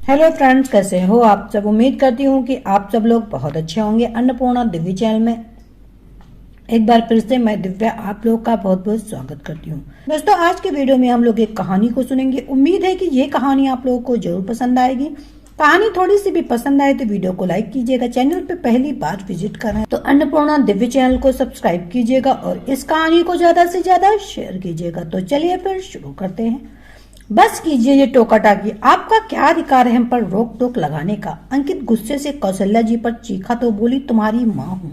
Hello friends, कैसे हो आप सब। उम्मीद करती हूँ कि आप सब लोग बहुत अच्छे होंगे। अन्नपूर्णा दिव्य चैनल में एक बार फिर से मैं दिव्या आप लोग का बहुत बहुत स्वागत करती हूँ। दोस्तों, आज के वीडियो में हम लोग एक कहानी को सुनेंगे। उम्मीद है कि ये कहानी आप लोगों को जरूर पसंद आएगी। कहानी थोड़ी सी भी पसंद आए तो वीडियो को लाइक कीजिएगा। चैनल पे पहली बार विजिट कर रहे हैं तो अन्नपूर्णा दिव्य चैनल को सब्सक्राइब कीजिएगा और इस कहानी को ज्यादा से ज्यादा शेयर कीजिएगा। तो चलिए फिर शुरू करते हैं। बस कीजिए ये टोका टाकी, आपका क्या अधिकार है हम पर रोक टोक लगाने का। अंकित गुस्से से कौशल्या जी पर चीखा तो बोली, तुम्हारी माँ हूँ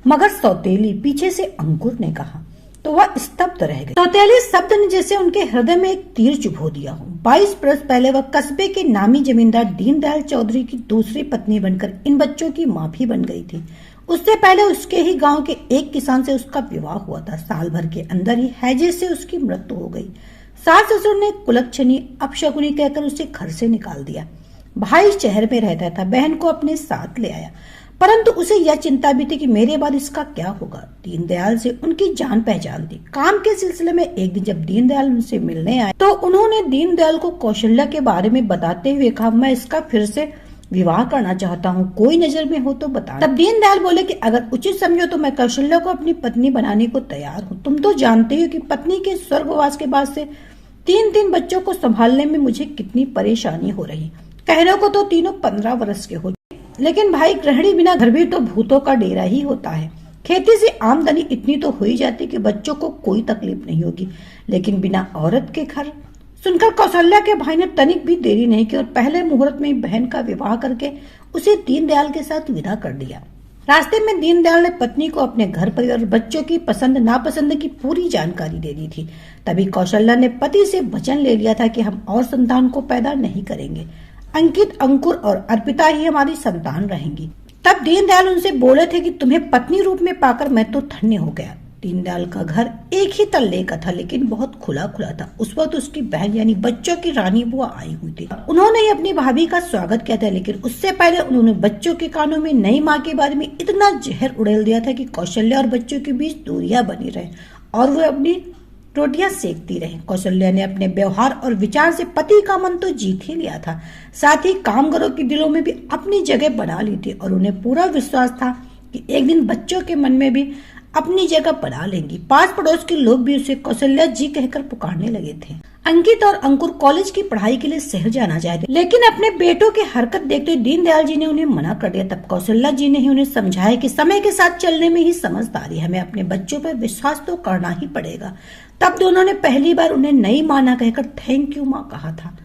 मगर सौतेली। पीछे से अंकुर ने कहा तो वह स्तब्ध रह गई। सौतेली शब्द ने जैसे उनके हृदय में एक तीर चुभो दिया हो। 22 बरस पहले वह कस्बे के नामी जमींदार दीनदयाल चौधरी की दूसरी पत्नी बनकर इन बच्चों की माँ भी बन गई थी। उससे पहले उसके ही गांव के एक किसान से उसका विवाह हुआ था। साल भर के अंदर ही हैजे से उसकी मृत्यु हो गई। सास ससुर ने कुलक्षणी अपशकुनी कहकर उसे घर से निकाल दिया। भाई शहर में रहता था, बहन को अपने साथ ले आया, परंतु उसे यह चिंता भी थी कि मेरे बाद इसका क्या होगा। दीनदयाल से उनकी जान पहचान थी। काम के सिलसिले में एक दिन जब दीनदयाल उनसे मिलने आए तो उन्होंने दीनदयाल को कौशल्या के बारे में बताते हुए कहा, मैं इसका फिर से विवाह करना चाहता हूँ, कोई नजर में हो तो बता। तब दीनदयाल बोले कि अगर उचित समझो तो मैं कौशल्या को अपनी पत्नी बनाने को तैयार हूँ। तुम तो जानते हो कि पत्नी के स्वर्गवास के बाद से तीन बच्चों को संभालने में मुझे कितनी परेशानी हो रही। कहने को तो तीनों 15 वर्ष के हो, लेकिन भाई गृहिणी बिना घर भी तो भूतों का डेरा ही होता है। खेती से आमदनी इतनी तो हो ही जाती कि बच्चों को कोई तकलीफ नहीं होगी, लेकिन बिना औरत के घर। सुनकर कौशल्या के भाई ने तनिक भी देरी नहीं की और पहले मुहूर्त में बहन का विवाह करके उसे दीनदयाल के साथ विदा कर दिया। रास्ते में दीनदयाल ने पत्नी को अपने घर परिवार और बच्चों की पसंद नापसंद की पूरी जानकारी दे दी थी। तभी कौशल्या ने पति से वचन ले लिया था कि हम और संतान को पैदा नहीं करेंगे। अंकित, अंकुर और अर्पिता ही हमारी संतान रहेंगी। तब दीनदयाल उनसे बोले थे कि तुम्हें पत्नी रूप में पाकर मैं तो धन्य हो गया। दीनदयाल का घर एक ही तल्ले का था, लेकिन बहुत खुला खुला था। उस वक्त उसकी बहन यानी बच्चों की रानी बुआ आई हुई थी। उन्होंने ही अपनी भाभी का स्वागत किया था, लेकिन उससे पहले उन्होंने बच्चों के कानों में नई माँ के बारे में इतना जहर उड़ेल दिया था कि कौशल्या और बच्चों के बीच दूरियां बनी रहे और वो अपनी रोटियां सेकती रही। कौशल्या ने अपने व्यवहार और विचार से पति का मन तो जीत ही लिया था, साथ ही कामगारों के दिलों में भी अपनी जगह बना ली थी और उन्हें पूरा विश्वास था कि एक दिन बच्चों के मन में भी अपनी जगह बना लेंगी। पास पड़ोस के लोग भी उसे कौशल्या जी कहकर पुकारने लगे थे। अंकित और अंकुर कॉलेज की पढ़ाई के लिए शहर जाना चाहते, लेकिन अपने बेटों की हरकत देखते दीनदयाल जी ने उन्हें मना कर दिया। तब कौशल्या जी ने ही उन्हें समझाया कि समय के साथ चलने में ही समझदारी, हमें अपने बच्चों पर विश्वास तो करना ही पड़ेगा। तब दोनों ने पहली बार उन्हें नई माँ न कहकर थैंक यू माँ कहा था।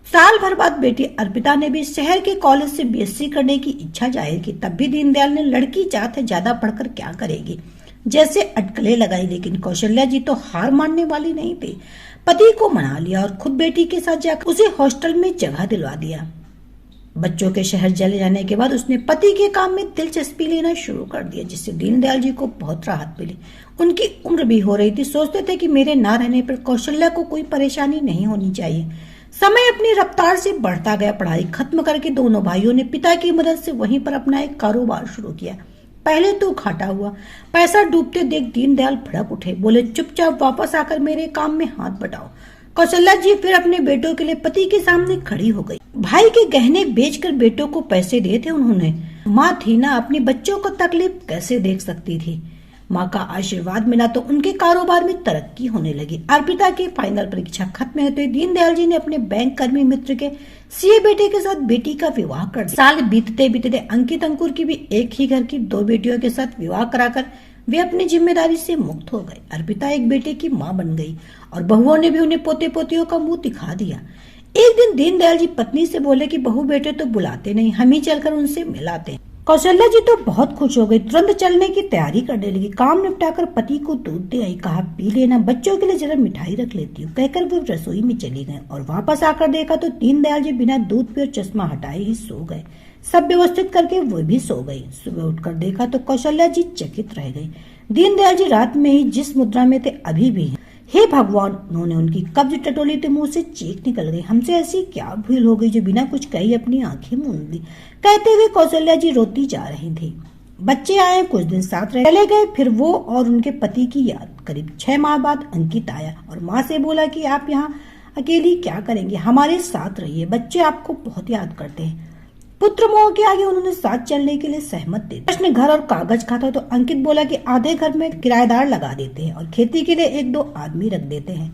साल भर बाद बेटी अर्पिता ने भी शहर के कॉलेज से बीएससी करने की इच्छा जाहिर की। तब भी दीनदयाल ने लड़की जात है, ज्यादा पढ़कर क्या करेगी जैसे अटकलें लगाई, लेकिन कौशल्या जी तो हार मानने वाली नहीं थी। पति को मना लिया और खुद बेटी के साथ जाकर उसे हॉस्टल में जगह दिलवा दिया। बच्चों के शहर चले जाने के बाद उसने पति के काम में दिलचस्पी लेना शुरू कर दिया, जिससे दीनदयाल जी को बहुत राहत मिली। उनकी उम्र भी हो रही थी, सोचते थे कि मेरे ना रहने पर कौशल्या को कोई परेशानी नहीं होनी चाहिए। समय अपनी रफ्तार से बढ़ता गया। पढ़ाई खत्म करके दोनों भाइयों ने पिता की मदद से वहीं पर अपना एक कारोबार शुरू किया। पहले तो घाटा हुआ। पैसा डूबते देख दीनदयाल भड़क उठे, बोले चुपचाप वापस आकर मेरे काम में हाथ बटाओ। कौशल्या जी फिर अपने बेटों के लिए पति के सामने खड़ी हो गई। भाई के गहने बेचकर बेटों को पैसे दिए थे उन्होंने। माँ थी ना, अपनी बच्चों को तकलीफ कैसे देख सकती थी। माँ का आशीर्वाद मिला तो उनके कारोबार में तरक्की होने लगी। अर्पिता की फाइनल परीक्षा खत्म होते दीनदयाल जी ने अपने बैंक कर्मी मित्र के सीए बेटे के साथ बेटी का विवाह कर दिया। साल बीतते बीतते अंकित अंकुर की भी एक ही घर की 2 बेटियों के साथ विवाह कराकर वे अपनी जिम्मेदारी से मुक्त हो गए। अर्पिता एक बेटे की माँ बन गई और बहुओं ने भी उन्हें पोते पोतियों का मुंह दिखा दिया। एक दिन दीनदयाल जी पत्नी से बोले कि बहू बेटे तो बुलाते नहीं, हम ही चलकर उनसे मिलाते हैं। कौशल्या जी तो बहुत खुश हो गई, तुरंत चलने की तैयारी करने लगी। काम निपटाकर पति को दूध दे आई, कहा पी लेना, बच्चों के लिए जरा मिठाई रख लेती हूँ, कहकर वो रसोई में चली गए और वापस आकर देखा तो दीनदयाल जी बिना दूध पे और चश्मा हटाए ही सो गए। सब व्यवस्थित करके वो भी सो गई। सुबह उठकर देखा तो कौशल्या जी चकित रह गई। दीनदयाल जी रात में ही जिस मुद्रा में थे अभी भी हैं। हे भगवान, उन्होंने उनकी कब्ज टटोली तो मुंह से चीख निकल गई। हमसे ऐसी क्या भूल हो गई जो बिना कुछ कही अपनी आंखें मूंद ली। कहते हुए कौशल्या जी रोती जा रही थी। बच्चे आए, कुछ दिन साथ रह चले गए। फिर वो और उनके पति की याद। करीब 6 माह बाद अंकित आया और माँ से बोला कि आप यहाँ अकेली क्या करेंगे, हमारे साथ रहिए, बच्चे आपको बहुत याद करते हैं। पुत्र मोह के आगे उन्होंने साथ चलने के लिए सहमत दे दिया। ने घर और कागज खाता तो अंकित बोला कि आधे घर में किराएदार लगा देते हैं और खेती के लिए 1-2 आदमी रख देते हैं,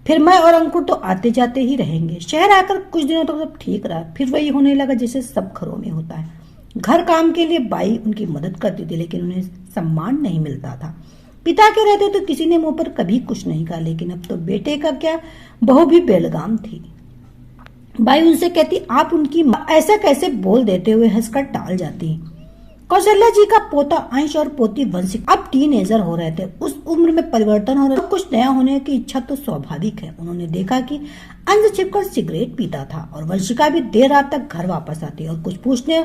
फिर मैं और अंकुर तो आते जाते ही रहेंगे। शहर आकर कुछ दिनों तक सब ठीक रहा, फिर वही होने लगा जैसे सब घरों में होता है। घर काम के लिए बाई उनकी मदद करती थी, लेकिन उन्हें सम्मान नहीं मिलता था। पिता के रहते तो किसी ने मुंह पर कभी कुछ नहीं कहा, लेकिन अब तो बेटे का क्या, बहू भी बेलगाम थी। बाई उनसे कहती, आप उनकी ऐसा कैसे बोल देते हुए हंसकर टाल जाती। कौशल्या जी का पोता अंश और पोती वंशिका अब टीनेजर हो रहे थे। उस उम्र में परिवर्तन हो रहा, कुछ नया होने की इच्छा तो स्वाभाविक है। उन्होंने देखा कि अंश छिपकर सिगरेट पीता था और वंशिका भी देर रात तक घर वापस आती और कुछ पूछने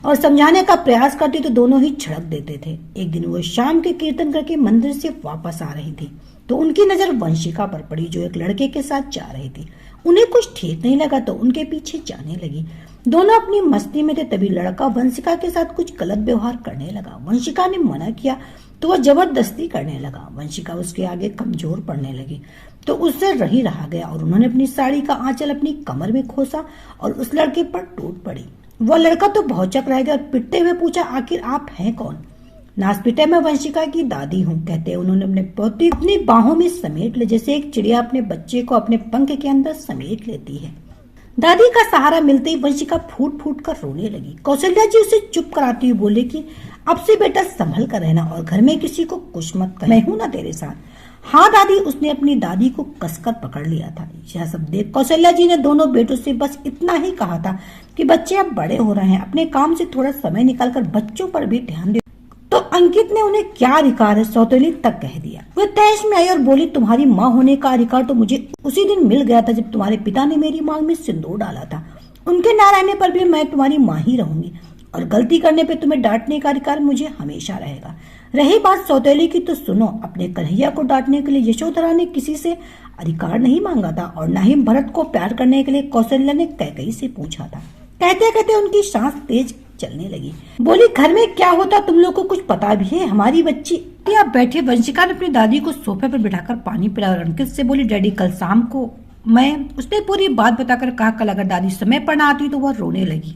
और समझाने का प्रयास करती तो दोनों ही झड़क देते थे। एक दिन वो शाम के कीर्तन करके मंदिर से वापस आ रही थी तो उनकी नजर वंशिका पर पड़ी, जो एक लड़के के साथ जा रही थी। उन्हें कुछ ठीक नहीं लगा तो उनके पीछे जाने लगी। दोनों अपनी मस्ती में थे, तभी लड़का वंशिका के साथ कुछ गलत व्यवहार करने लगा। वंशिका ने मना किया तो वह जबरदस्ती करने लगा। वंशिका उसके आगे कमजोर पड़ने लगी तो उससे रही रहा गया और उन्होंने अपनी साड़ी का आंचल अपनी कमर में खोसा और उस लड़के पर टूट पड़ी। वह लड़का तो भौचक रह गया और पिटते हुए पूछा, आखिर आप हैं कौन? नासपीटे मैं वंशिका की दादी हूँ, कहते उन्होंने अपने पोती अपनी बाहों में समेट ले, जैसे एक चिड़िया अपने बच्चे को अपने पंख के अंदर समेट लेती है। दादी का सहारा मिलते ही वंशिका फूट फूट कर रोने लगी। कौशल्या जी उसे चुप कराती हुई बोले कि अब से बेटा संभल कर रहना और घर में किसी को कुछ मत कर, मैं हूं ना तेरे साथ। हाँ दादी, उसने अपनी दादी को कसकर पकड़ लिया था। यह सब देख कौशल्या जी ने दोनों बेटों से बस इतना ही कहा था कि बच्चे अब बड़े हो रहे हैं, अपने काम से थोड़ा समय निकालकर बच्चों पर भी ध्यान दे। तो अंकित ने उन्हें क्या अधिकार है, सौतेली तक कह दिया। वह तैश में आई और बोली, तुम्हारी माँ होने का अधिकार तो मुझे उसी दिन मिल गया था जब तुम्हारे पिता ने मेरी मांग में सिंदूर डाला था। उनके ना रहने पर भी मैं तुम्हारी माँ ही रहूंगी और गलती करने पे तुम्हें डांटने का अधिकार मुझे हमेशा रहेगा। रही बात सौतेली की तो सुनो, अपने कन्हैया को डांटने के लिए यशोधरा ने किसी से अधिकार नहीं मांगा था और न ही भरत को प्यार करने के लिए कौशल्या ने कैकेयी से पूछा था। कहते कहते उनकी सांस तेज चलने लगी। बोली, घर में क्या होता तुम लोग को कुछ पता भी है? हमारी बच्ची आप बैठे। वंशिका ने अपनी दादी को सोफे पर बिठाकर पानी पिलाया और अंकित से बोली, डैडी कल शाम को उसने पूरी बात बताकर कहा, कल अगर दादी समय पर ना आती तो वह रोने लगी।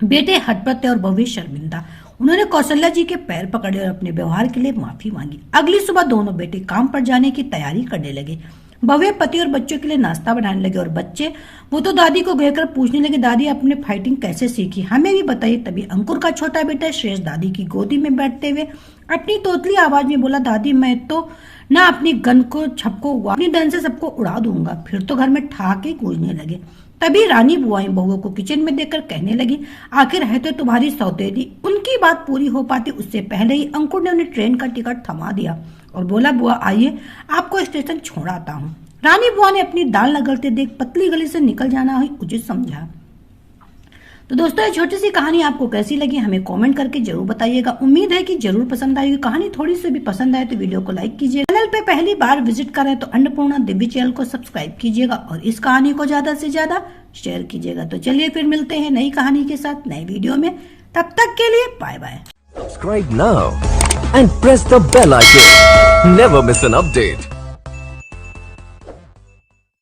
बेटे हटपट और बहू शर्मिंदा। उन्होंने कौशल्या जी के पैर पकड़े और अपने व्यवहार के लिए माफी मांगी। अगली सुबह दोनों बेटे काम पर जाने की तैयारी करने लगे। बवे पति और बच्चों के लिए नाश्ता बनाने लगे और बच्चे वो तो दादी को घेरकर पूछने लगे, दादी आपने फाइटिंग कैसे सीखी, हमें भी बताइए। तभी अंकुर का छोटा बेटा श्रेष दादी की गोदी में बैठते हुए अपनी तोतली आवाज में बोला, दादी मैं तो ना अपनी गन को छपको हुआ अपनी गन से सबको उड़ा दूंगा। फिर तो घर में ठहाके गूंजने लगे। तभी रानी बुआई बहुओं को किचन में देखकर कहने लगी, आखिर है तो तुम्हारी सौतेली। उनकी बात पूरी हो पाती उससे पहले ही अंकुर ने उन्हें ट्रेन का टिकट थमा दिया और बोला, बुआ आइए आपको स्टेशन छोड़ाता हूँ। रानी बुआ ने अपनी दाल नगलते देख पतली गली से निकल जाना ही उचित समझा। तो दोस्तों, ये छोटी सी कहानी आपको कैसी लगी हमें कमेंट करके जरूर बताइएगा। उम्मीद है कि जरूर पसंद आएगी। कहानी थोड़ी सी भी पसंद आए तो वीडियो को लाइक कीजिए। चैनल पे पहली बार विजिट करें तो अन्नपूर्णा दिव्य चैनल को सब्सक्राइब कीजिएगा और इस कहानी को ज्यादा से ज्यादा शेयर कीजिएगा। तो चलिए फिर मिलते हैं नई कहानी के साथ नए वीडियो में। तब तक के लिए bye bye. Subscribe now and press the bell icon. Never miss an update.